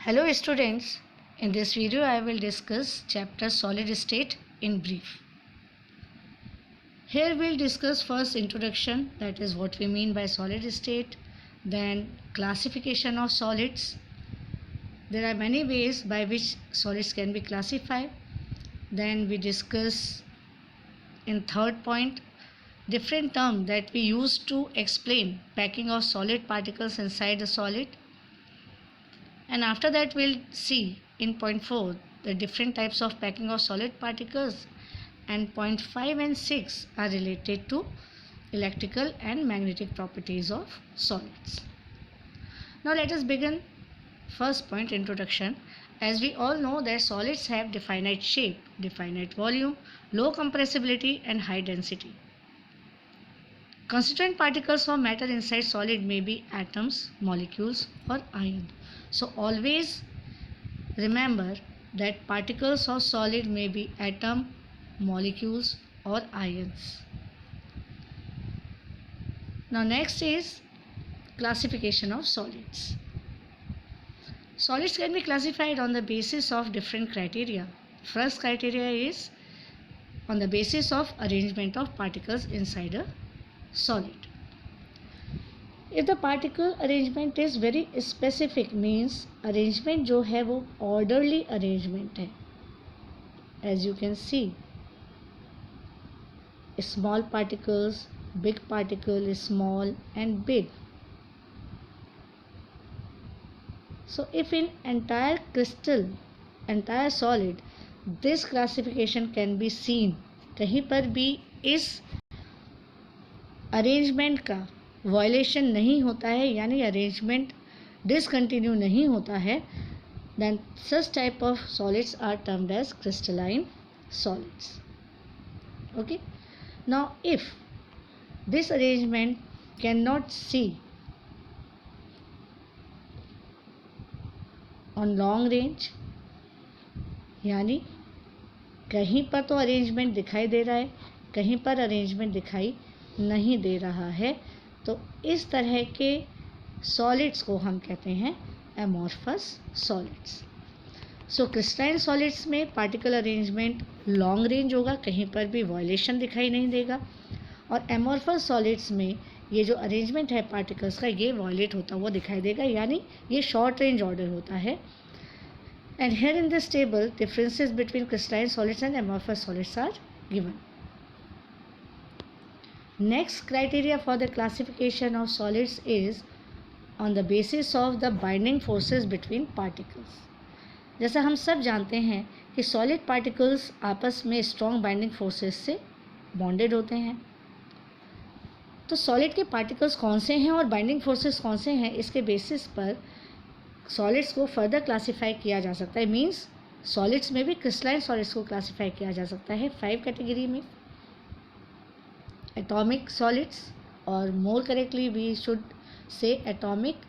Hello students, in this video I will discuss chapter solid state in brief. Here we'll discuss first introduction, that is what we mean by solid state, then classification of solids. There are many ways by which solids can be classified. Then we discuss in third point different terms that we use to explain packing of solid particles inside a solid. And after that we'll see in point 4 the different types of packing of solid particles, and point 5 and 6 are related to electrical and magnetic properties of solids. Now let us begin. First point, introduction. As we all know that solids have definite shape, definite volume, low compressibility and high density. Constituent particles of matter inside solid may be atoms, molecules or ions. So always remember that particles of solid may be atom, molecules or ions. Now next is classification of solids. Solids can be classified on the basis of different criteria. First criteria is on the basis of arrangement of particles inside a solid. If the particle arrangement is very specific, means arrangement जो है वो orderly arrangement है. As you can see, small particles, big particle, small and big. So if in entire crystal, entire solid, this classification can be seen, कहीं पर भी इस arrangement का violation नहीं होता है, यानी अरेंजमेंट डिसकंटिन्यू नहीं होता है, then such type of solids are termed as crystalline solids. Okay. Now if this arrangement cannot see on long range, यानी कहीं पर तो अरेंजमेंट दिखाई दे रहा है, कहीं पर अरेंजमेंट दिखाई नहीं दे रहा है, तो इस तरह के सॉलिड्स को हम कहते हैं एमॉर्फस सॉलिड्स. सो क्रिस्टलाइन सॉलिड्स में पार्टिकल अरेंजमेंट लॉन्ग रेंज होगा, कहीं पर भी वायलेशन दिखाई नहीं देगा, और एमॉर्फस सॉलिड्स में ये जो अरेंजमेंट है पार्टिकल्स का, ये वायलेट होता हुआ दिखाई देगा, यानी ये शॉर्ट रेंज ऑर्डर होता है. And here in this table differences between crystalline solids and amorphous solids are given. Next criteria for the classification of solids is on the basis of the binding forces between particles. जैसा हम सब जानते हैं कि solid particles आपस में strong binding forces से bonded होते हैं. तो solid के particles कौन से हैं और binding forces कौन से हैं, इसके basis पर solids को further classify किया जा सकता है. Means solids में भी crystalline solids को classify किया जा सकता है 5 category में. Atomic solids, or more correctly we should say atomic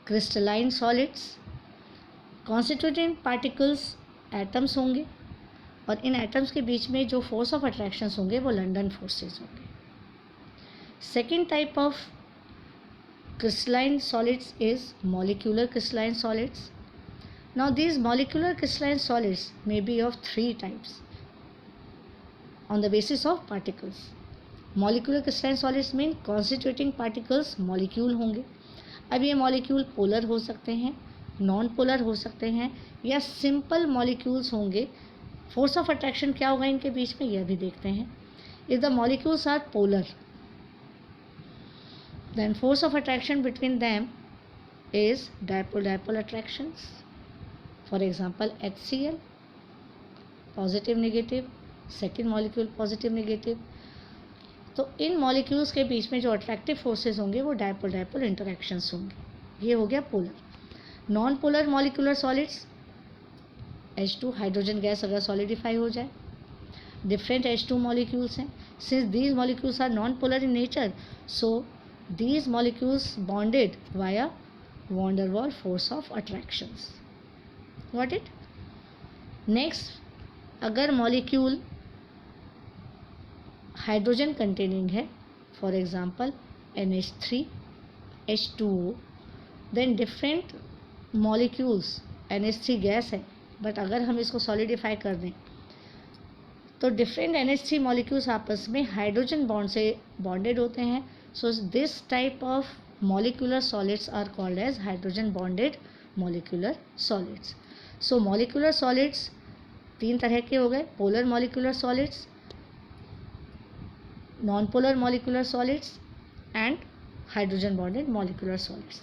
crystalline solids. Constituent particles atoms होंगे, और इन atoms के बीच में जो force of attractions होंगे वो London forces होंगे. Second type of crystalline solids is molecular crystalline solids. Now these molecular crystalline solids may be of 3 types on the basis of particles. Molecular crystalline solids mean constituting particles molecule होंगे. अब ये molecule polar हो सकते हैं, non polar हो सकते हैं, या सिंपल मॉलिक्यूल्स होंगे. फोर्स ऑफ अट्रैक्शन क्या होगा इनके बीच में, यह भी देखते हैं. If the molecules are polar, then force of attraction between them is dipole dipole attractions. For example HCl, positive negative, second molecule positive negative. तो इन मॉलिक्यूल्स के बीच में जो अट्रैक्टिव फोर्सेस होंगे वो डायपोल डायपोल इंटरैक्शंस होंगे. ये हो गया polar. Non polar molecular solids, H2 hydrogen gas अगर सॉलिडिफाई हो जाए, डिफरेंट H2 मॉलिक्यूल्स हैं. Since these molecules are non polar in nature, so these molecules bonded via van der Waals force of attractions. Got it. Next, अगर molecule hydrogen containing है, for example NH3, H2O, then different molecules NH3 gas है, but अगर हम इसको solidify कर दें तो different NH3 molecules आपस में हाइड्रोजन बॉन्ड से बॉन्डेड होते हैं. सो this type of molecular solids are called as hydrogen bonded molecular solids. So molecular solids तीन तरह के हो गए, polar molecular solids, non-polar molecular solids and hydrogen bonded molecular solids.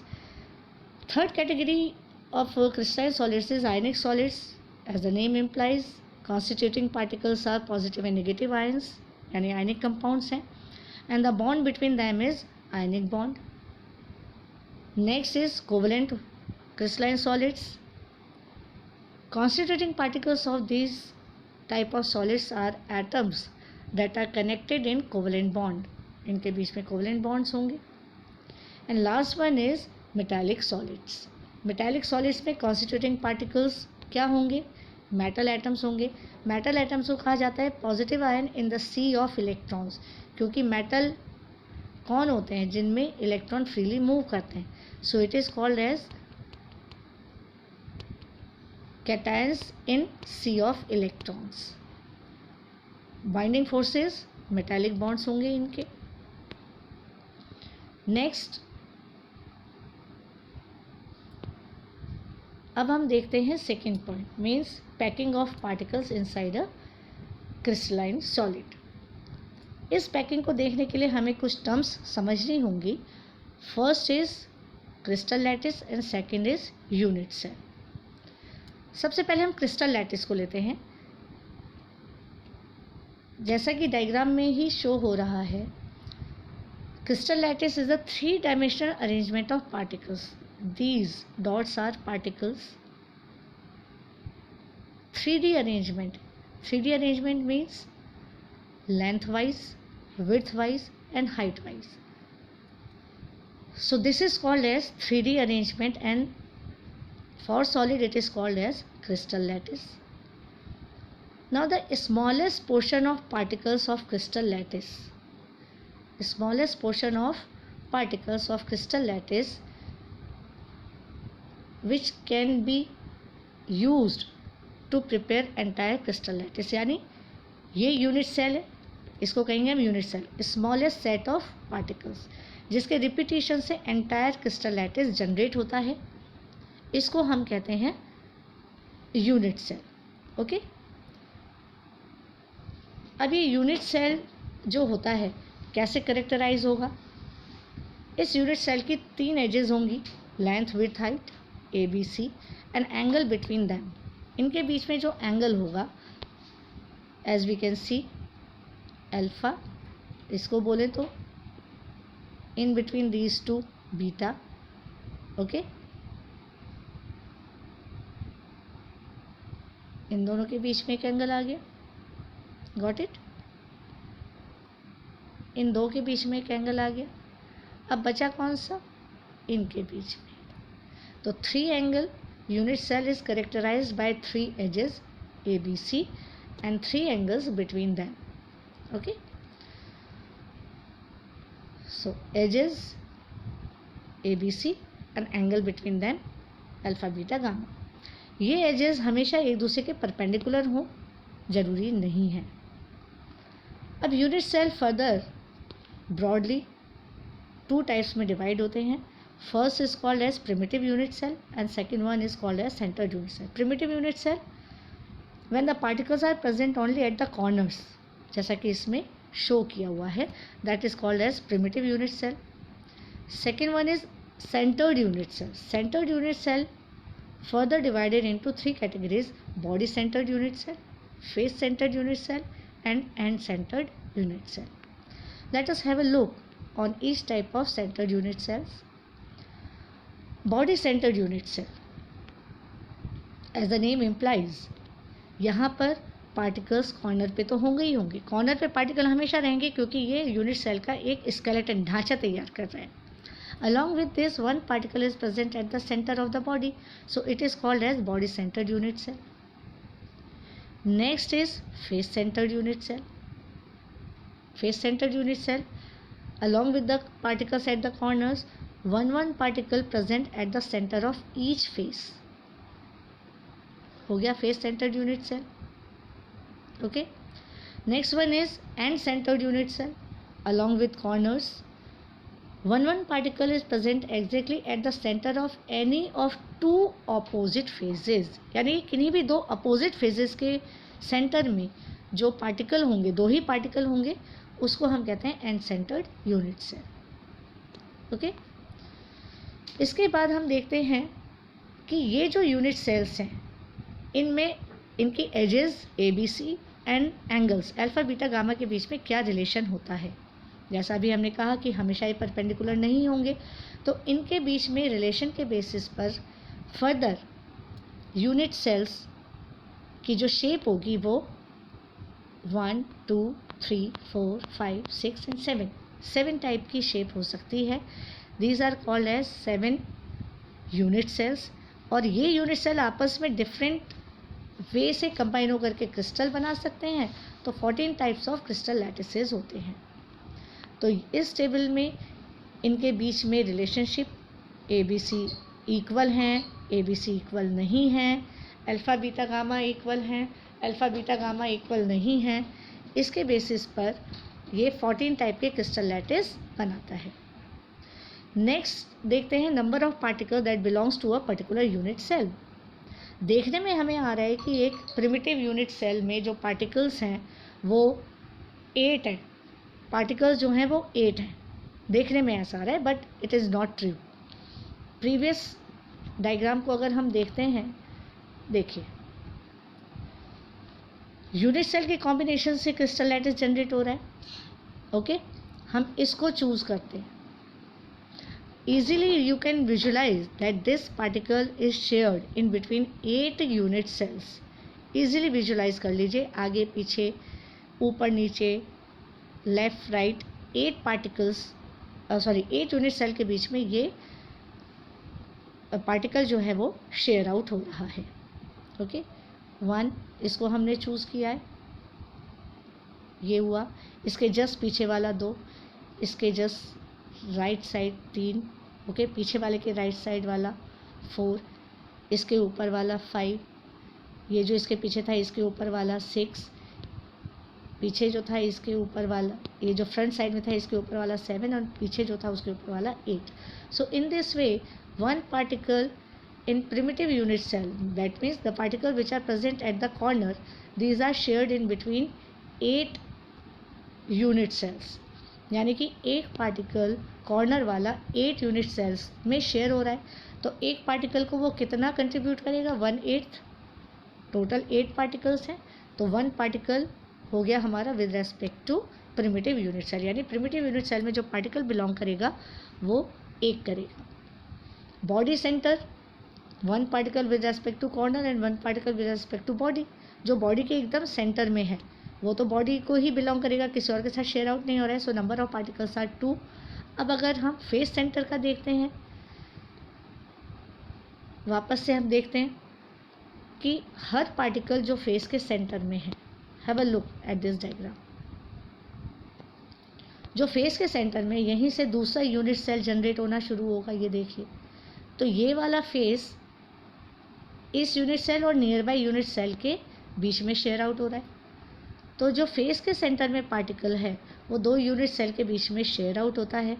Third category of crystalline solids is ionic solids. As the name implies, constituting particles are positive and negative ions, यानी ionic compounds हैं, and the bond between them is ionic bond. Next is covalent crystalline solids. Constituting particles of these type of solids are atoms that are connected in covalent bond. इनके बीच में covalent bonds होंगे. And last one is metallic solids. Metallic solids में constituting particles क्या होंगे? Metal atoms होंगे. Metal atoms को कहा जाता है positive ion in the sea of electrons, क्योंकि metal कौन होते हैं जिनमें इलेक्ट्रॉन फ्रीली मूव करते हैं. So it is called as cations in sea of electrons. Binding forces metallic bonds होंगे इनके. नेक्स्ट अब हम देखते हैं second point, means packing of particles inside a crystalline solid. इस पैकिंग को देखने के लिए हमें कुछ टर्म्स समझनी होंगी. First is crystal lattice and second is unit cell. सबसे पहले हम क्रिस्टल लैटिस को लेते हैं. जैसा कि डायग्राम में ही शो हो रहा है, crystal lattice is a 3 dimensional arrangement of particles. These dots are particles. 3D arrangement. 3D arrangement means lengthwise, widthwise and heightwise. So this is called as 3D arrangement, and for solid it is called as crystal lattice. Now the smallest portion of particles of crystal lattice, smallest portion of particles of crystal lattice which can be used to prepare entire crystal lattice. यानी ये unit cell है, इसको कहेंगे हम unit cell. Smallest set of particles जिसके repetition से entire crystal lattice generate होता है, इसको हम कहते हैं यूनिट सेल. ओके, अब ये यूनिट सेल जो होता है कैसे करेक्टराइज होगा? इस यूनिट सेल की 3 एजेस होंगी, length, width, height, ABC, and angle between them. इनके बीच में जो एंगल होगा, as we can see, alpha, इसको बोले तो in between these 2 beta. Okay, इन दोनों के बीच में एक एंगल आ गया. Got it? इन 2 के बीच में एक एंगल आ गया. अब बचा कौन सा? इनके बीच में. तो 3 angle. Unit cell is characterized by 3 axes ABC and 3 angles between them. Okay, so edges ABC and angle between them alpha, beta, gamma. ये एजेस हमेशा एक दूसरे के परपेंडिकुलर हों जरूरी नहीं है. अब unit cell further broadly 2 types में डिवाइड होते हैं. First is called as primitive unit cell and second one is called as centred unit cell. Primitive unit cell when the particles are present only at the corners, जैसा कि इसमें show किया हुआ है, that is called as primitive unit cell. Second one is centered unit cell. Centered unit cell further divided into 3 categories: body centered unit cell, face centered unit cell and end centered unit cell. Let us have a look on each type of centered unit cells. Body centered unit cell, as the name implies, यहाँ पर particles corner पे तो होंगे ही होंगे. Corner पे particle हमेशा रहेंगे क्योंकि ये यूनिट सेल का एक स्केलेटन ढांचा तैयार कर रहे हैं. Along with this one particle is present at the centre of the body, so it is called as body centred unit cell. Next is face centred unit cell. Face centred unit cell along with the particles at the corners 1 particle present at the centre of each face. हो गया face centred unit cell. Okay. Next one is end centred unit cell along with corners. 1 particle is present exactly at the center of any of two opposite phases. यानी किन्हीं भी दो opposite phases के centre में जो particle होंगे, दो ही particle होंगे, उसको हम कहते हैं end centred unit cell. Okay. इसके बाद हम देखते हैं कि ये जो यूनिट सेल्स हैं इनमें इनकी axes ABC and angles alpha beta gamma के बीच में क्या रिलेशन होता है. जैसा भी हमने कहा कि हमेशा ये परपेंडिकुलर नहीं होंगे, तो इनके बीच में रिलेशन के बेसिस पर फर्दर यूनिट सेल्स की जो शेप होगी वो 1, 2, 3, 4, 5, 6 एंड 7 टाइप की शेप हो सकती है. These are called as 7 unit cells. और ये यूनिट सेल आपस में डिफरेंट वे से कंबाइन होकर के क्रिस्टल बना सकते हैं. तो 14 टाइप्स ऑफ क्रिस्टल लैटिसेस होते हैं. तो इस टेबल में इनके बीच में रिलेशनशिप ABC इक्वल हैं, ABC इक्वल नहीं हैं, अल्फ़ा बीटा गामा इक्वल हैं, अल्फ़ा बीटा गामा इक्वल नहीं हैं. इसके बेसिस पर ये 14 टाइप के क्रिस्टल लैटिस बनाता है. नेक्स्ट देखते हैं number of particle that belongs to a particular unit cell. देखने में हमें आ रहा है कि एक प्रिमिटिव यूनिट सेल में जो पार्टिकल्स हैं वो 8 हैं. पार्टिकल्स जो हैं वो 8 हैं. देखने में ऐसा आ रहा है but it is not true. Previous diagram को अगर हम देखते हैं, देखिए यूनिट सेल के कॉम्बिनेशन से क्रिस्टल लैटिस जनरेट हो रहा है. ओके. हम इसको चूज़ करते हैं. Easily you can visualize that this particle is shared in between 8 unit cells. Easily visualize कर लीजिए, आगे पीछे ऊपर नीचे left right 8 particles 8 unit cell के बीच में ये पार्टिकल जो है वो शेयर आउट हो रहा है. ओके. 1 इसको हमने चूज़ किया है, ये हुआ. इसके जस्ट पीछे वाला 2, इसके जस्ट राइट साइड 3, ओके. पीछे वाले के राइट साइड वाला 4, इसके ऊपर वाला 5, ये जो इसके पीछे था इसके ऊपर वाला 6, पीछे जो था इसके ऊपर वाला, ये जो फ्रंट साइड में था इसके ऊपर वाला 7 और पीछे जो था उसके ऊपर वाला 8. So in this way 1 particle in primitive unit cell, that means the particle which are present at the corner, these are shared in between 8 unit cells. यानी कि एक पार्टिकल कॉर्नर वाला 8 यूनिट सेल्स में शेयर हो रहा है. तो एक पार्टिकल को वो कितना कंट्रीब्यूट करेगा, 1/8. टोटल 8 पार्टिकल्स हैं, तो 1 पार्टिकल हो गया हमारा with respect to primitive unit cell. यानी प्रिमिटिव यूनिट सेल में जो पार्टिकल बिलोंग करेगा वो 1 करेगा. Body centre 1 particle with respect to corner and 1 particle with respect to body. जो बॉडी के एकदम सेंटर में है वो तो बॉडी को ही बिलोंग करेगा, किसी और के साथ शेयर आउट नहीं हो रहा है. So number of particles are 2. अब अगर हम फेस सेंटर का देखते हैं, वापस से हम देखते हैं कि हर पार्टिकल जो फेस के सेंटर में है, have a look at this diagram. जो फेस के सेंटर में, यहीं से दूसरा यूनिट सेल जनरेट होना शुरू होगा. ये देखिए, तो ये वाला फेस इस यूनिट सेल और नियर बाय यूनिट सेल के बीच में शेयर आउट हो रहा है. तो जो फेस के सेंटर में पार्टिकल है वो 2 यूनिट सेल के बीच में शेयर आउट होता है.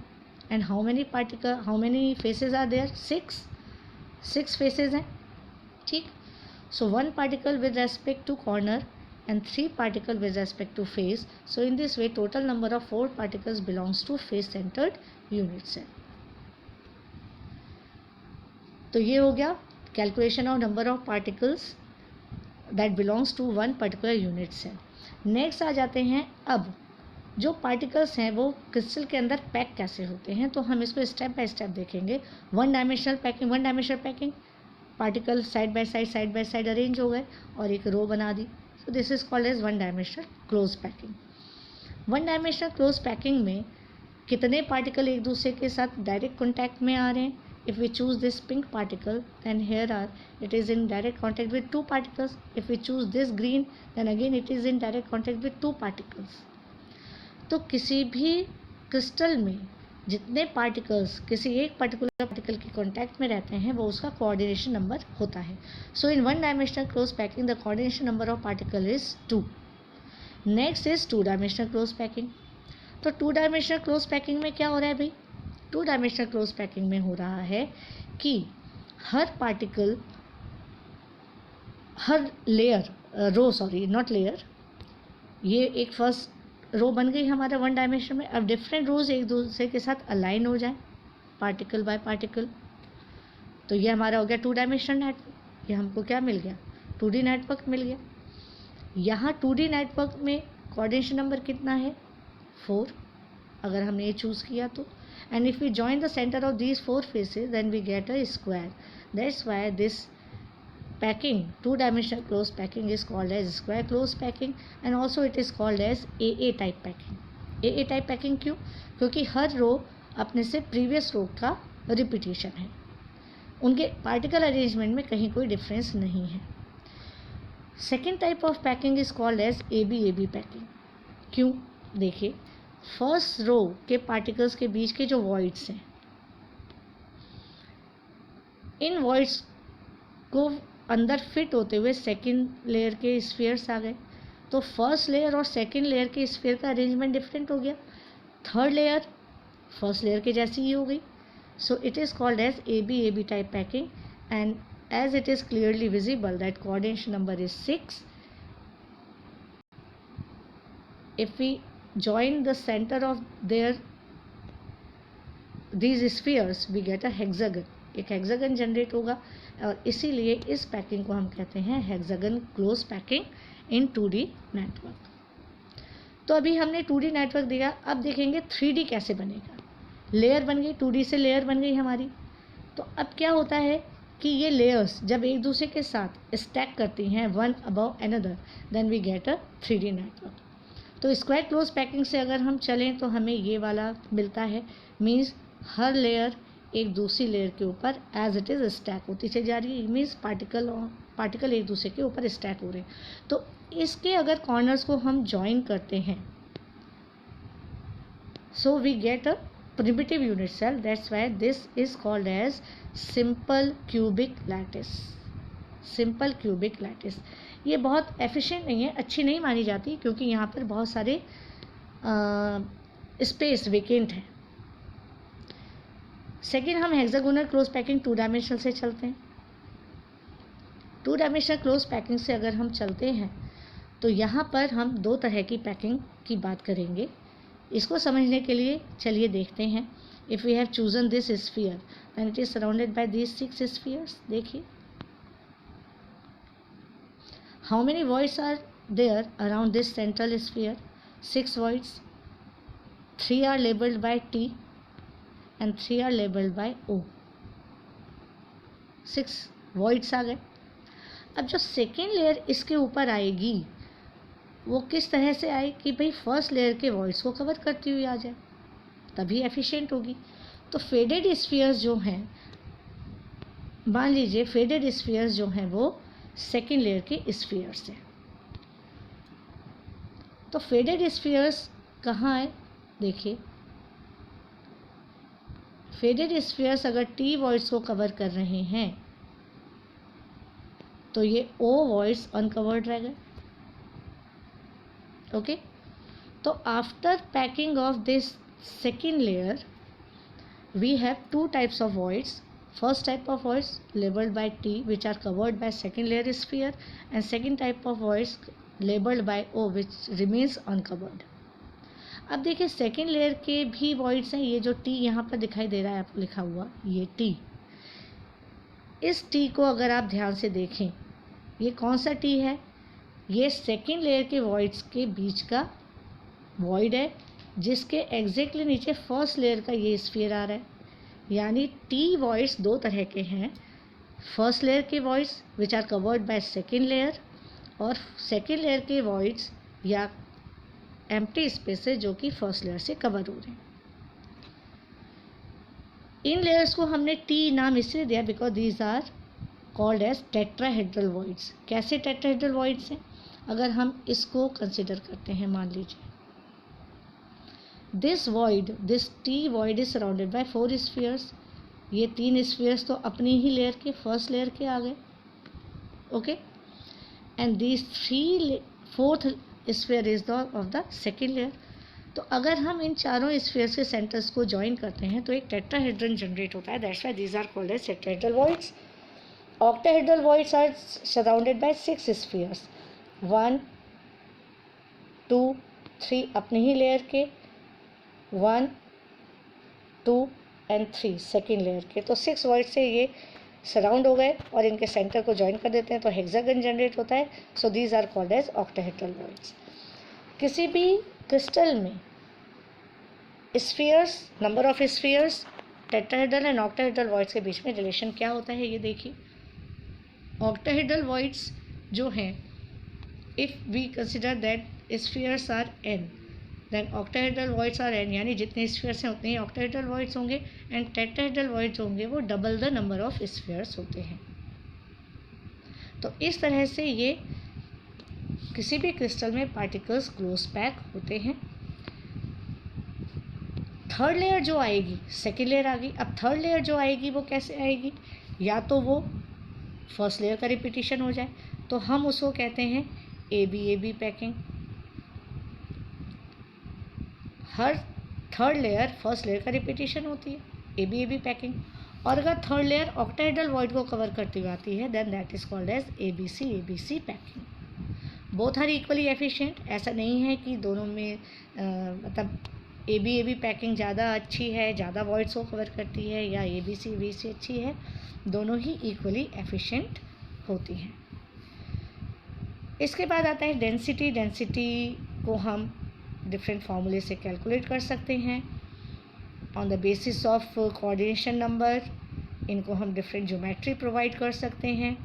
And how many faces are there, 6 faces हैं. ठीक. So 1 particle with respect to corner and 3 particle with respect to face. So in this way total number of 4 particles belongs to face centered unit cell. तो ये हो गया calculation of number of particles that belongs to 1 particular unit cell. Next आ जाते हैं, अब जो particles हैं वो क्रिस्टल के अंदर पैक कैसे होते हैं, तो हम इसको स्टेप बाय स्टेप देखेंगे. 1 dimensional packing, particle side by side arrange हो गए और एक रो बना दी. So this is called as 1 dimensional close packing. 1 dimensional close packing में कितने पार्टिकल एक दूसरे के साथ डायरेक्ट कॉन्टैक्ट में आ रहे हैं. If we choose this pink particle, then it is in direct contact with 2 particles. If we choose this green, then again it is in direct contact with 2 particles. तो किसी भी क्रिस्टल में जितने particles किसी एक पर्टिकुलर पार्टिकल के contact में रहते हैं वो उसका कोऑर्डिनेशन नंबर होता है. So in one dimensional close packing the coordination number of particle is 2. Next is two dimensional close packing. तो टू डायमेंशनल क्लोज पैकिंग में क्या हो रहा है भाई? टू डायमेंशनल क्लोज पैकिंग में हो रहा है कि हर पार्टिकल, हर layer, row sorry not layer, ये एक फर्स्ट रो बन गई हमारा वन डायमेंशन में. अब डिफरेंट रोज एक दूसरे के साथ अलाइन हो जाए पार्टिकल बाय पार्टिकल, तो ये हमारा हो गया टू डायमेंशनल नेटवर्क. ये हमको क्या मिल गया? 2D नेटवर्क मिल गया. यहाँ 2D नेटवर्क में कोऑर्डिनेशन नंबर कितना है? 4, अगर हमने ये चूज़ किया तो. And if we join the centre of these 4 faces then we get a square. That's why this packing, two-dimensional closed packing is called as square closed packing and also it is called as AA type packing. AA type packing क्यों? क्योंकि हर रो अपने से previous रो का repetition है, उनके particle arrangement में कहीं कोई डिफरेंस नहीं है. Second type of packing is called as ABAB packing. क्यों? देखिए, फर्स्ट रो के पार्टिकल्स के बीच के जो वॉइड्स हैं, इन वॉइड्स को अंदर फिट होते हुए सेकंड लेयर के स्फीयर्स आ गए. तो फर्स्ट लेयर और सेकंड लेयर के स्फीयर का अरेंजमेंट डिफरेंट हो गया. थर्ड लेयर फर्स्ट लेयर के जैसी ही हो गई. So it is called as ABAB type packing and as it is clearly visible that coordination number is 6. If we join the center of these spheres we get a hexagon. एक hexagon generate होगा और इसीलिए इस packing को हम कहते हैं hexagon close packing in 2D network. तो अभी हमने 2D नेटवर्क दिया, अब देखेंगे 3D कैसे बनेगा. लेयर बन गई, 2D से लेयर बन गई हमारी. तो अब क्या होता है कि ये लेयर्स जब एक दूसरे के साथ स्टैक करती हैं one above another then we get a 3D network. तो स्क्वायर क्लोज पैकिंग से अगर हम चलें तो हमें ये वाला मिलता है. मीन्स हर लेयर एक दूसरी लेयर के ऊपर एज इट इज़ स्टैक होती चली जा रही है. मीन्स पार्टिकल एक दूसरे के ऊपर स्टैक हो रहे हैं. तो इसके अगर कॉर्नर्स को हम ज्वाइन करते हैं so we get a primitive unit cell. That's why this is called as simple cubic lattice. Simple cubic lattice. ये बहुत एफिशिएंट नहीं है, अच्छी नहीं मानी जाती क्योंकि यहाँ पर बहुत सारे स्पेस वेकेंट है. सेकेंड, हम हेक्सागोनल क्लोज पैकिंग 2 डायमेंशनल से चलते हैं. 2 डायमेंशनल क्लोज पैकिंग से अगर हम चलते हैं तो यहाँ पर हम 2 तरह की पैकिंग की बात करेंगे. इसको समझने के लिए चलिए देखते हैं. If we have chosen this sphere then it is surrounded by these 6 spheres. देखिए how many voids are there around this central sphere? 6 voids. 3 are labelled by T and 3 are labelled by O. 6 voids आ गए. अब जो second layer इसके ऊपर आएगी वो किस तरह से आए कि भाई फर्स्ट लेयर के वॉइड्स को कवर करती हुई आ जाए, तभी एफिशिएंट होगी. तो फेडेड स्फीयर्स जो हैं, मान लीजिए फेडेड स्फीयर्स जो हैं वो सेकेंड लेयर के स्फीयर्स हैं. तो फेडेड स्फीयर्स कहाँ है? देखिए, फेडेड स्फीयर्स अगर T वॉइड्स को कवर कर रहे हैं तो ये O वॉइड्स अनकवर्ड रह गए. Okay, so after packing of this second layer we have 2 types of voids. First type of voids labeled by T which are covered by second layer sphere and second type of voids labeled by O which remains uncovered. अब देखिए second layer के भी voids हैं. ये जो T यहाँ पर दिखाई दे रहा है आपको लिखा हुआ, ये T, इस T को अगर आप ध्यान से देखें ये कौन सा T है? ये सेकेंड लेयर के वॉइड्स के बीच का वॉइड है जिसके एग्जैक्टली नीचे फर्स्ट लेयर का ये स्फीयर आ रहा है. यानी T वॉइड्स 2 तरह के हैं. फर्स्ट लेयर के voids which are covered by second layer और सेकेंड लेयर के वॉइड्स या एम्प्टी स्पेसेस जो कि फर्स्ट लेयर से कवर हो रहे हैं. इन लेयर्स को हमने T नाम इसलिए दिया because these are called as tetrahedral voids. कैसे टेट्राहेड्रल वॉइड्स हैं? अगर हम इसको कंसिडर करते हैं, मान लीजिए this T void is surrounded by 4 spheres. ये 3 स्फीयर्स तो अपनी ही लेयर के, फर्स्ट लेयर के आ गए, okay. And this 4th sphere is the of the second layer. तो अगर हम इन चारों स्फीयर्स के सेंटर्स को ज्वाइन करते हैं तो एक टेट्राहेड्रन जनरेट होता है। That's why these are called as tetrahedral voids. Octahedral voids are surrounded by 6 spheres, 1 2 3 अपनी ही लेयर के, 1 2 एंड 3 सेकेंड लेयर के। तो 6 वॉइड से ये सराउंड हो गए और इनके सेंटर को ज्वाइन कर देते हैं तो हेक्सागन जनरेट होता है। So these are called as octahedral voids. किसी भी क्रिस्टल में spheres, number of spheres, tetrahedral and octahedral voids के बीच में रिलेशन क्या होता है ये देखिए। ऑक्टाहेड्रल वॉइड्स जो हैं, if we consider that spheres are n, then octahedral voids are n, यानी जितने स्फीयर्स हैं उतने ही ऑक्टाहेड्रल वॉइड्स होंगे। एंड टेट्राहेड्रल वॉइड्स होंगे वो double the number of spheres होते हैं। तो इस तरह से ये किसी भी क्रिस्टल में पार्टिकल्स क्लोज पैक होते हैं। थर्ड लेयर जो आएगी, सेकेंड लेयर आ गई, अब थर्ड लेयर जो आएगी वो कैसे आएगी? या तो वो फर्स्ट लेयर का रिपीटिशन हो जाए तो हम उसको कहते हैं ए बी पैकिंग। हर थर्ड लेयर फर्स्ट लेयर का रिपीटिशन होती है, ए बी पैकिंग। और अगर थर्ड लेयर ऑक्टाहेड्रल वॉइड को कवर करती हुई आती है then that is called as A B C packing. Both are equally efficient. ऐसा नहीं है कि दोनों में मतलब ए बी पैकिंग ज़्यादा अच्छी है, ज़्यादा वॉइड्स को कवर करती है, या ए बी सी अच्छी है। दोनों ही इक्वली एफिशिएंट होती हैं। इसके बाद आता है डेंसिटी। डेंसिटी को हम डिफरेंट फार्मूले से कैलकुलेट कर सकते हैं on the basis of coordination number. इनको हम डिफरेंट ज्योमेट्री प्रोवाइड कर सकते हैं।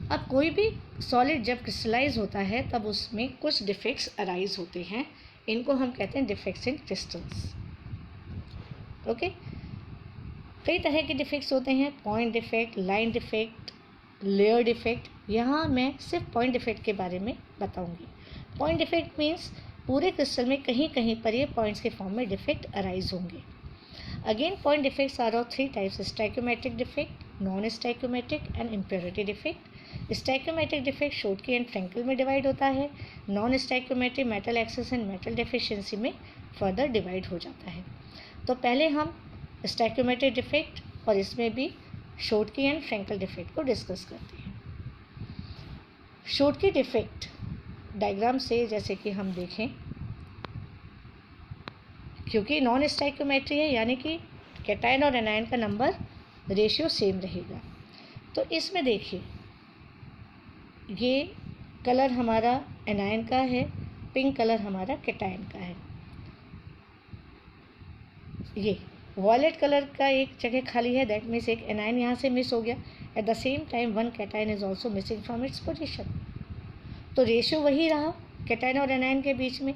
अब कोई भी सॉलिड जब क्रिस्टलाइज होता है तब उसमें कुछ डिफेक्ट्स अराइज होते हैं। इनको हम कहते हैं डिफेक्ट्स इन क्रिस्टल्स, ओके। कई तरह के डिफेक्ट्स होते हैं, point defect, line defect, layer defect. यहाँ मैं सिर्फ पॉइंट डिफेक्ट के बारे में बताऊंगी। पॉइंट डिफेक्ट मीन्स पूरे क्रिस्टल में कहीं कहीं पर ये पॉइंट्स के फॉर्म में डिफेक्ट अराइज होंगे। Again point defects are of 3 types: stoichiometric defect, non stoichiometric and impurity defect. Stoichiometric defect Schottky and Frenkel में डिवाइड होता है। Non stoichiometric metal excess and metal deficiency में फर्दर डिवाइड हो जाता है। तो पहले हम स्टाइक्योमेट्रिक डिफेक्ट और इसमें भी शोटकी एंड फ्रेंकल डिफेक्ट को डिस्कस करते हैं। शोटकी डिफेक्ट डायग्राम से जैसे कि हम देखें, क्योंकि नॉन स्टाइक्योमेट्री है यानी कि कैटायन और एनायन का नंबर रेशियो सेम रहेगा। तो इसमें देखिए ये कलर हमारा एनायन का है, पिंक कलर हमारा कैटायन का है। ये वॉयलेट कलर का एक जगह खाली है, दैट मीन्स एक एनायन यहाँ से मिस हो गया। At the same time one cation is also missing from its position. तो रेशियो वही रहा कैटायन और एनायन के बीच में,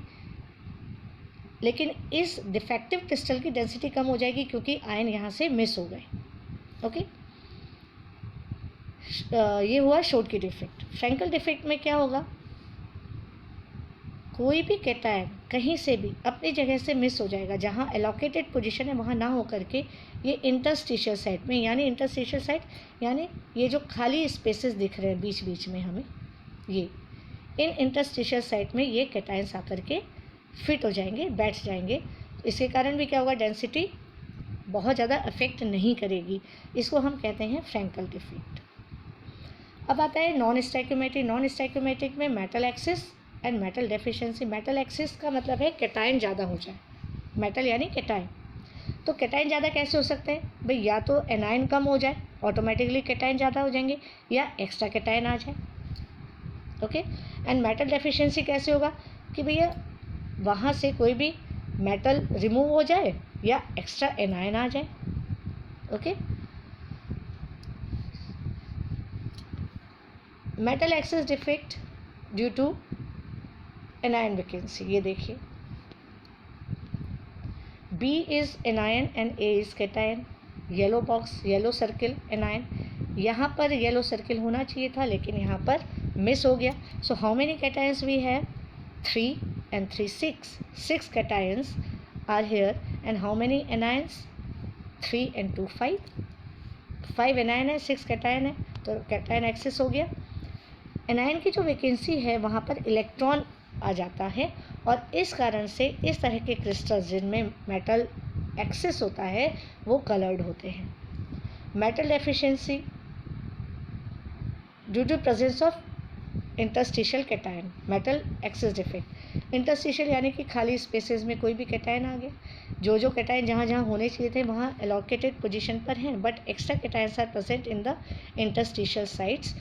लेकिन इस डिफेक्टिव क्रिस्टल की डेंसिटी कम हो जाएगी क्योंकि आयन यहाँ से मिस हो गए, ओके। ये हुआ शोटकी डिफेक्ट। फ्रेंकल डिफेक्ट में क्या होगा? कोई भी कैटायन कहीं से भी अपनी जगह से मिस हो जाएगा, जहाँ एलोकेटेड पोजीशन है वहाँ ना हो करके ये इंटरस्टिशियल साइट में, यानी इंटरस्टिशियल साइट यानी ये जो खाली स्पेसेस दिख रहे हैं बीच बीच में हमें, ये इन इंटरस्टिशियल साइट में ये कैटायंस आकर के फिट हो जाएंगे, बैठ जाएंगे। इसके कारण भी क्या होगा? डेंसिटी बहुत ज़्यादा अफेक्ट नहीं करेगी। इसको हम कहते हैं फ्रेंकल डिफेक्ट। अब आता है नॉन स्टाइक्योमेट्रिक। नॉन स्टाइक्योमेट्रिक में metal axis and metal deficiency. Metal axis का मतलब है कैटायन ज़्यादा हो जाए, मेटल यानी कैटायन। तो कैटायन ज़्यादा कैसे हो सकता है भाई? या तो एनायन कम हो जाए, ऑटोमेटिकली कैटायन ज़्यादा हो जाएंगे, या एक्स्ट्रा कैटायन आ जाए, ओके। एंड मेटल डेफिशिएंसी कैसे होगा कि भैया वहाँ से कोई भी मेटल रिमूव हो जाए या एक्स्ट्रा एनायन आ जाए, okay. Metal excess defect due to anion vacancy. ये देखिए B is anion and A is cation. Yellow box, yellow circle anion. यहाँ पर येलो सर्किल होना चाहिए था लेकिन यहाँ पर मिस हो गया। So how many cations we have? 3 and 3 6. 6 cations are here, and how many anions? 3 and 2 5. 5 anion है, 6 cation है, तो cation एक्सेस हो गया। एनायन की जो वैकेंसी है वहाँ पर इलेक्ट्रॉन आ जाता है, और इस कारण से इस तरह के क्रिस्टल्स जिनमें मेटल एक्सेस होता है वो कलर्ड होते हैं। Metal deficiency due to presence of interstitial cation, metal excess defect. Interstitial यानी कि खाली स्पेसेस में कोई भी कैटायन आ गया, जो कैटायन जहाँ जहाँ होने चाहिए थे वहाँ एलोकेटेड पोजीशन पर हैं, but extra cations are present in the interstitial sites,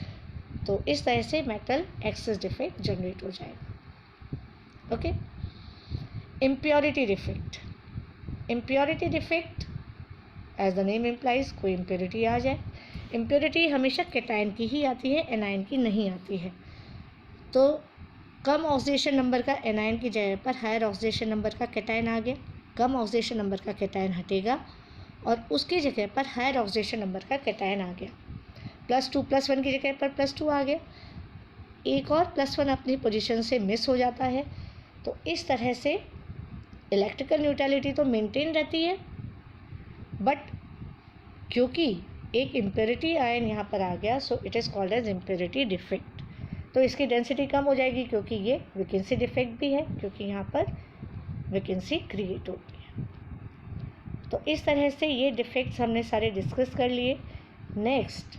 तो इस तरह से मेटल एक्सेस डिफेक्ट जनरेट हो जाएगा। Okay, impurity defect. Impurity defect as the name implies, कोई इम्प्योरिटी आ जाए। इम्प्योरिटी हमेशा कैटायन की ही आती है, एनायन की नहीं आती है। तो कम ऑक्सीडेशन नंबर का एनायन की जगह पर हायर ऑक्सीडेशन नंबर का कैटायन आ गया, कम ऑक्सीडेशन नंबर का कैटायन हटेगा और उसकी जगह पर हायर ऑक्सीडेशन नंबर का कैटायन आ गया। +2 +1 की जगह पर +2 आ गया, एक और +1 अपनी पोजीशन से मिस हो जाता है। तो इस तरह से इलेक्ट्रिकल न्यूट्रलिटी तो मेंटेन रहती है, बट क्योंकि एक इम्प्योरिटी आयन यहाँ पर आ गया, so it is called as impurity defect. तो इसकी डेंसिटी कम हो जाएगी क्योंकि ये वैकेंसी डिफेक्ट भी है, क्योंकि यहाँ पर वैकेंसी क्रिएट होती है। तो इस तरह से ये डिफेक्ट्स हमने सारे डिस्कस कर लिए। नेक्स्ट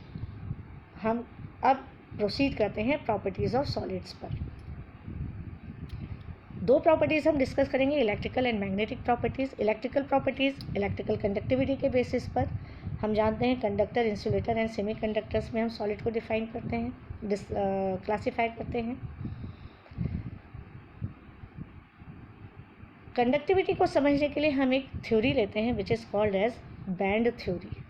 हम अब प्रोसीड करते हैं प्रॉपर्टीज़ ऑफ सॉलिड्स पर। दो प्रॉपर्टीज़ हम डिस्कस करेंगे, electrical and magnetic properties. Electrical properties electrical conductivity के बेसिस पर हम जानते हैं conductor, insulator and semi conductors में हम सॉलिड को डिफाइन करते हैं, क्लासीफाई करते हैं। कंडक्टिविटी को समझने के लिए हम एक थ्योरी लेते हैं which is called as band theory.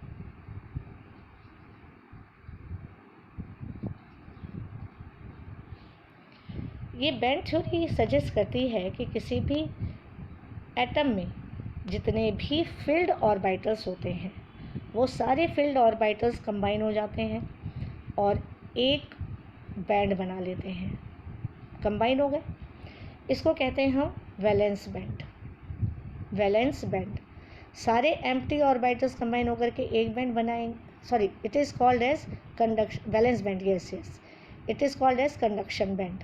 ये बैंड थ्योरी सजेस्ट करती है कि किसी भी एटम में जितने भी फील्ड ऑर्बिटल्स होते हैं वो सारे फील्ड ऑर्बिटल्स कंबाइन हो जाते हैं और एक बैंड बना लेते हैं, कंबाइन हो गए। इसको कहते हैं हम वैलेंस बैंड। वैलेंस बैंड, सारे एम्प्टी ऑर्बिटल्स कंबाइन होकर के एक बैंड बनाएंगे, sorry it is called as conduction, valence band, yes it is called as conduction band.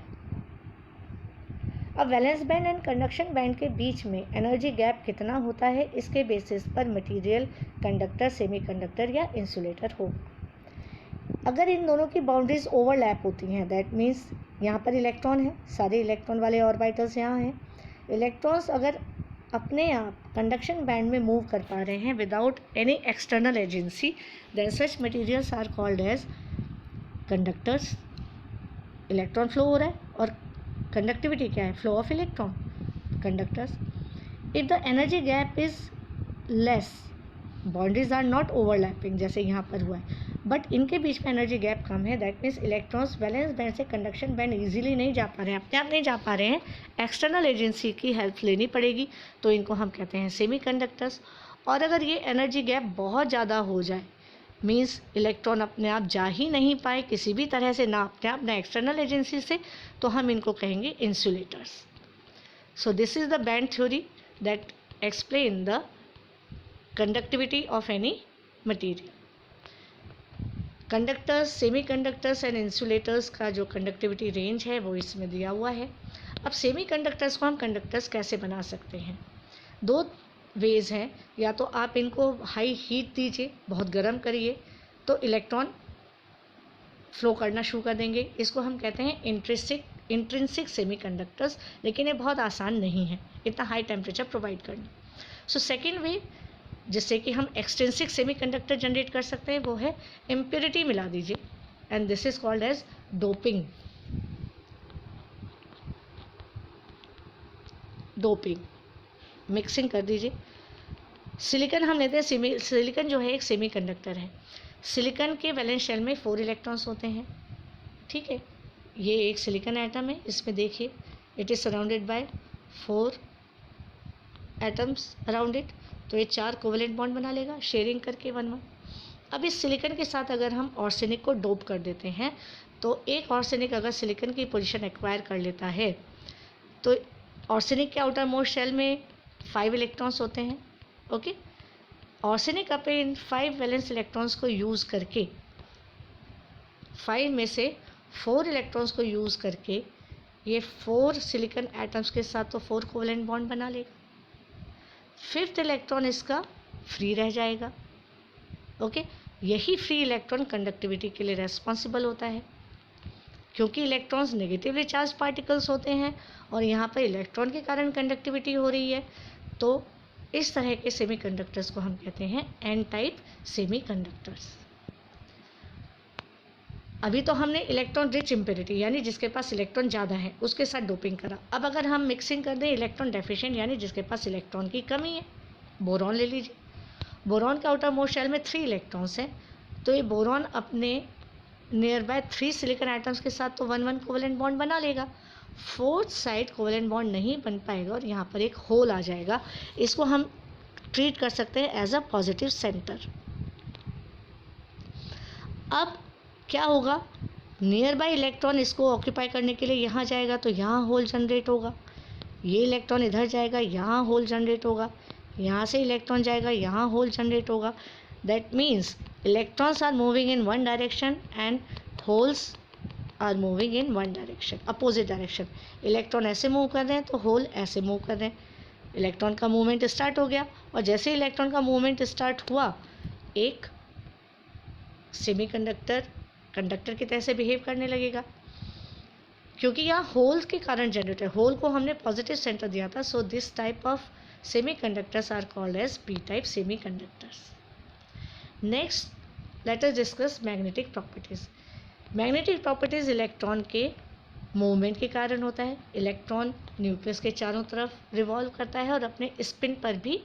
अब valence band and conduction band के बीच में एनर्जी गैप कितना होता है, इसके बेसिस पर मटेरियल कंडक्टर, सेमी कंडक्टर या इंसुलेटर हो। अगर इन दोनों की बाउंड्रीज ओवरलैप होती हैं, दैट मीन्स यहाँ पर इलेक्ट्रॉन है, सारे इलेक्ट्रॉन वाले ऑर्बिटल्स यहाँ हैं, इलेक्ट्रॉन्स अगर अपने आप कंडक्शन बैंड में मूव कर पा रहे हैं without any external agency, then such materials are called as conductors. Electron flow हो रहा है और कंडक्टिविटी क्या है, flow of electron, conductors. If the energy gap is less, boundaries are not overlapping जैसे यहाँ पर हुआ है, बट इनके बीच में एनर्जी गैप कम है, that means electrons valence band से कंडक्शन बैंड इजीली नहीं जा पा रहे हैं, अपने आप नहीं जा पा रहे हैं, एक्सटर्नल एजेंसी की हेल्प लेनी पड़ेगी, तो इनको हम कहते हैं सेमी कंडक्टर्स। और अगर ये एनर्जी गैप बहुत ज़्यादा हो जाए, मीन्स इलेक्ट्रॉन अपने आप जा ही नहीं पाए किसी भी तरह से, ना अपने आप ना एक्सटर्नल एजेंसी से, तो हम इनको कहेंगे insulators. So this is the band theory that explain the conductivity of any material. Conductors, semi conductors and insulators का जो कंडक्टिविटी रेंज है वो इसमें दिया हुआ है। अब सेमी कंडक्टर्स को हम कंडक्टर्स कैसे बना सकते हैं, दो वेज हैं, या तो आप इनको हाई हीट दीजिए, बहुत गर्म करिए तो इलेक्ट्रॉन फ्लो करना शुरू कर देंगे, इसको हम कहते हैं इंट्रिंसिक सेमी कंडक्टर्स, लेकिन ये बहुत आसान नहीं है इतना हाई टेम्परेचर प्रोवाइड करना। सो सेकेंड वे जिससे कि हम एक्सटेंसिक सेमी कंडक्टर जनरेट कर सकते हैं वो है इम्प्योरिटी मिला दीजिए, and this is called as doping. Doping mixing कर दीजिए। सिलिकॉन हम लेते हैं, सिलिकॉन जो है एक सेमी कंडक्टर है। सिलिकॉन के वैलेंस शेल में 4 इलेक्ट्रॉन्स होते हैं, ठीक है। ये एक सिलिकॉन एटम है, इसमें देखिए it is surrounded by 4 atoms around it, तो ये 4 कोवेलेंट बॉन्ड बना लेगा शेयरिंग करके 1-1। अब इस सिलिकॉन के साथ अगर हम आर्सेनिक को डोप कर देते हैं, तो एक आर्सेनिक अगर सिलिकॉन की पोजीशन एक्वायर कर लेता है तो ऑर्सेनिक के आउटर मोस्ट शेल में 5 इलेक्ट्रॉन्स होते हैं। ओके, ऑर्सेनिक अपने इन 5 वैलेंस इलेक्ट्रॉन्स को यूज़ करके 5 में से 4 इलेक्ट्रॉन्स को यूज़ करके ये 4 सिलिकॉन एटम्स के साथ तो 4 कोवेलेंट बॉन्ड बना लेगा। 5th इलेक्ट्रॉन इसका फ्री रह जाएगा। ओके, यही फ्री इलेक्ट्रॉन कंडक्टिविटी के लिए रेस्पॉन्सिबल होता है, क्योंकि इलेक्ट्रॉन्स नेगेटिवली चार्ज पार्टिकल्स होते हैं और यहाँ पर इलेक्ट्रॉन के कारण कंडक्टिविटी हो रही है। तो इस तरह के सेमीकंडक्टर्स को हम कहते हैं एन टाइप सेमीकंडक्टर्स। अभी तो हमने इलेक्ट्रॉन रिच इम्प्योरिटी यानी जिसके पास इलेक्ट्रॉन ज़्यादा है उसके साथ डोपिंग करा। अब अगर हम मिक्सिंग कर दें इलेक्ट्रॉन डेफिशिएंट यानी जिसके पास इलेक्ट्रॉन की कमी है, बोरॉन ले लीजिए। बोरॉन के आउटर मोस्ट शेल में 3 इलेक्ट्रॉन्स हैं, तो ये बोरॉन अपने नियर बाय 3 सिलिकॉन एटम्स के साथ तो 1-1 कोवेलेंट बॉन्ड बना लेगा। 4th साइड कोवेलेंट बॉन्ड नहीं बन पाएगा और यहाँ पर एक होल आ जाएगा। इसको हम ट्रीट कर सकते हैं एज अ पॉजिटिव सेंटर। अब क्या होगा, नियर बाय इलेक्ट्रॉन इसको ऑक्यूपाई करने के लिए यहाँ जाएगा तो यहाँ होल जनरेट होगा। ये इलेक्ट्रॉन इधर जाएगा, यहाँ होल जनरेट होगा। यहाँ से इलेक्ट्रॉन जाएगा, यहाँ होल जनरेट होगा। That means electrons are moving in one direction and holes are moving in one direction, opposite direction. Electron ऐसे मूव कर रहे हैं तो होल ऐसे मूव कर रहे हैं। इलेक्ट्रॉन का मूवमेंट स्टार्ट हो गया और जैसे इलेक्ट्रॉन का मूवमेंट स्टार्ट हुआ एक सेमीकंडक्टर कंडक्टर की तरह से बिहेव करने लगेगा, क्योंकि यहाँ होल के कारण जनरेट है। होल को हमने पॉजिटिव सेंटर दिया था। So this type of semiconductors are called as P type semiconductors. Next let us discuss magnetic properties. Magnetic properties electron के मूवमेंट के कारण होता है। इलेक्ट्रॉन न्यूक्लियस के चारों तरफ रिवॉल्व करता है और अपने स्पिन पर भी,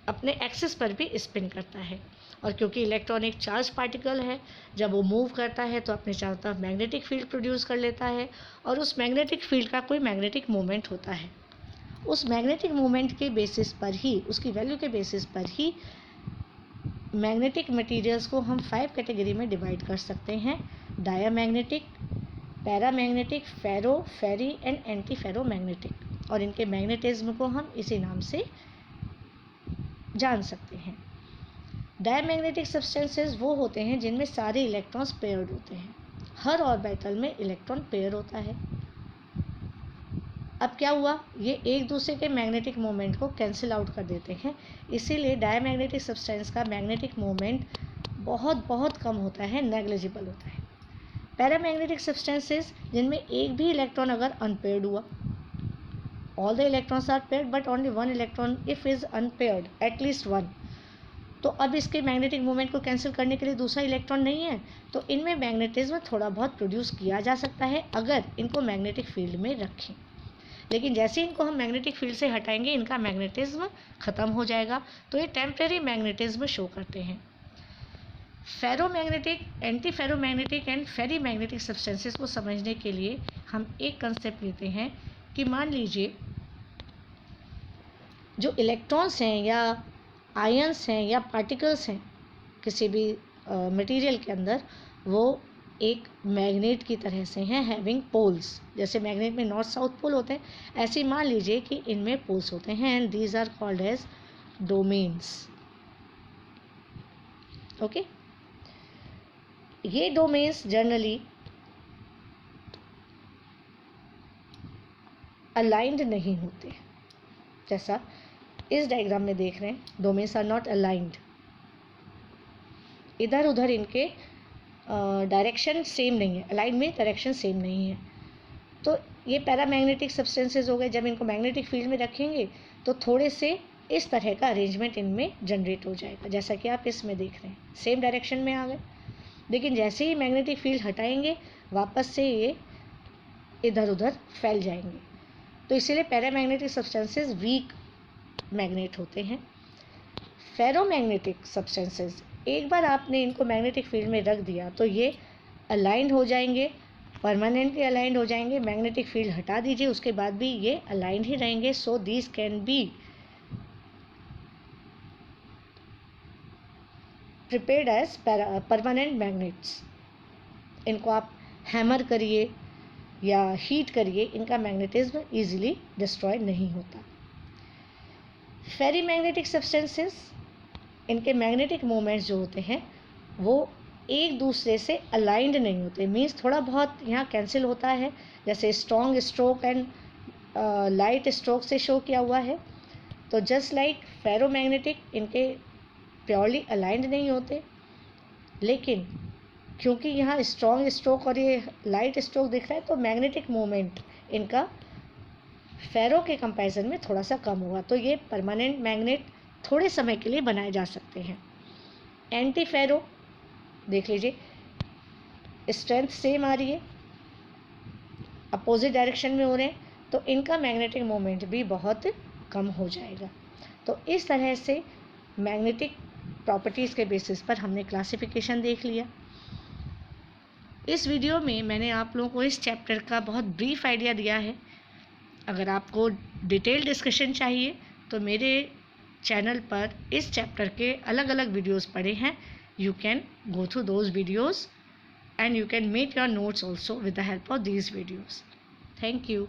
अपने एक्सिस पर भी स्पिन करता है। और क्योंकि इलेक्ट्रॉन एक चार्ज पार्टिकल है, जब वो मूव करता है तो अपने चारों तरफ मैग्नेटिक फील्ड प्रोड्यूस कर लेता है और उस मैग्नेटिक फील्ड का कोई मैग्नेटिक मूवमेंट होता है। उस मैग्नेटिक मूवमेंट के बेसिस पर ही, उसकी वैल्यू के बेसिस पर ही मैग्नेटिक मटेरियल्स को हम 5 कैटेगरी में डिवाइड कर सकते हैं: diamagnetic, paramagnetic, ferro, ferri and anti ferromagnetic. और इनके मैग्नेटिज्म को हम इसी नाम से जान सकते हैं। डायमैग्नेटिक सब्सटेंसेस वो होते हैं जिनमें सारे इलेक्ट्रॉन्स पेयर्ड होते हैं। हर ऑर्बिटल में इलेक्ट्रॉन पेयर होता है। अब क्या हुआ, ये एक दूसरे के मैग्नेटिक मोमेंट को कैंसिल आउट कर देते हैं, इसीलिए डायमैग्नेटिक सब्सटेंस का मैग्नेटिक मोमेंट बहुत बहुत कम होता है, नेग्लिजिबल होता है। पैरामैग्नेटिक सब्सटेंसेस जिनमें एक भी इलेक्ट्रॉन अगर अनपेयर्ड हुआ, all the electrons are paired but only one electron if is unpaired, at least one, तो अब इसके मैग्नेटिक मूवमेंट को कैंसिल करने के लिए दूसरा इलेक्ट्रॉन नहीं है, तो इनमें मैग्नेटिज्म थोड़ा बहुत प्रोड्यूस किया जा सकता है अगर इनको मैग्नेटिक फील्ड में रखें। लेकिन जैसे इनको हम मैग्नेटिक फील्ड से हटाएंगे इनका मैग्नेटिज्म ख़त्म हो जाएगा, तो ये टेम्परेरी मैग्नेटिज्म शो करते हैं। Ferromagnetic, anti ferromagnetic and ferri magnetic substances को समझने के लिए हम एक कंसेप्ट लेते हैं कि मान लीजिए जो इलेक्ट्रॉन्स हैं या आयंस हैं या पार्टिकल्स हैं किसी भी मटेरियल के अंदर, वो एक मैग्नेट की तरह से हैं, हैविंग पोल्स। जैसे मैग्नेट में नॉर्थ साउथ पोल होते हैं, ऐसे ही मान लीजिए कि इनमें पोल्स होते हैं and these are called as domains. Okay, ये डोमेन्स जनरली अलाइंड नहीं होते। जैसा इस डायग्राम में देख रहे हैं, डोमेन्स आर नॉट अलाइंड, इधर उधर इनके डायरेक्शन सेम नहीं है, अलाइन में डायरेक्शन सेम नहीं है। तो ये पैरामैग्नेटिक सब्सटेंसेस हो गए। जब इनको मैग्नेटिक फील्ड में रखेंगे तो थोड़े से इस तरह का अरेंजमेंट इनमें जनरेट हो जाएगा, जैसा कि आप इसमें देख रहे हैं, सेम डायरेक्शन में आ गए। लेकिन जैसे ही मैग्नेटिक फील्ड हटाएंगे वापस से ये इधर उधर फैल जाएंगे। तो इसीलिए पैरामैग्नेटिक सब्सटेंसेस वीक मैग्नेट होते हैं। फेरोमैग्नेटिक सब्सटेंसेस, एक बार आपने इनको मैग्नेटिक फील्ड में रख दिया तो ये अलाइंड हो जाएंगे, परमानेंटली अलाइंड हो जाएंगे। मैग्नेटिक फील्ड हटा दीजिए उसके बाद भी ये अलाइंड ही रहेंगे। So these can be prepared as permanent magnets. इनको आप हैमर करिए, या हीट करिए, इनका मैग्नेटिज्म ईजिली डिस्ट्रॉय नहीं होता। फेरी मैग्नेटिक सब्सटेंसेस, इनके मैग्नेटिक मोमेंट्स जो होते हैं वो एक दूसरे से अलाइंड नहीं होते, मीन्स थोड़ा बहुत यहाँ कैंसिल होता है, जैसे strong stroke and light stroke से शो किया हुआ है। तो जस्ट लाइक फेरोमैग्नेटिक, इनके प्योरली अलाइंड नहीं होते, लेकिन क्योंकि यहाँ स्ट्रॉन्ग स्ट्रोक और ये लाइट स्ट्रोक दिख रहा है तो मैग्नेटिक मोमेंट इनका फेरो के कंपैरिजन में थोड़ा सा कम होगा, तो ये परमानेंट मैग्नेट थोड़े समय के लिए बनाए जा सकते हैं। एंटी फेरो देख लीजिए, स्ट्रेंथ सेम आ रही है, अपोजिट डायरेक्शन में हो रहे हैं, तो इनका मैग्नेटिक मोमेंट भी बहुत कम हो जाएगा। तो इस तरह से मैग्नेटिक प्रॉपर्टीज़ के बेसिस पर हमने क्लासिफिकेशन देख लिया। इस वीडियो में मैंने आप लोगों को इस चैप्टर का बहुत ब्रीफ आइडिया दिया है। अगर आपको डिटेल डिस्कशन चाहिए तो मेरे चैनल पर इस चैप्टर के अलग अलग वीडियोस पड़े हैं। You can go through those videos and you can make your notes also with the help of these videos. Thank you.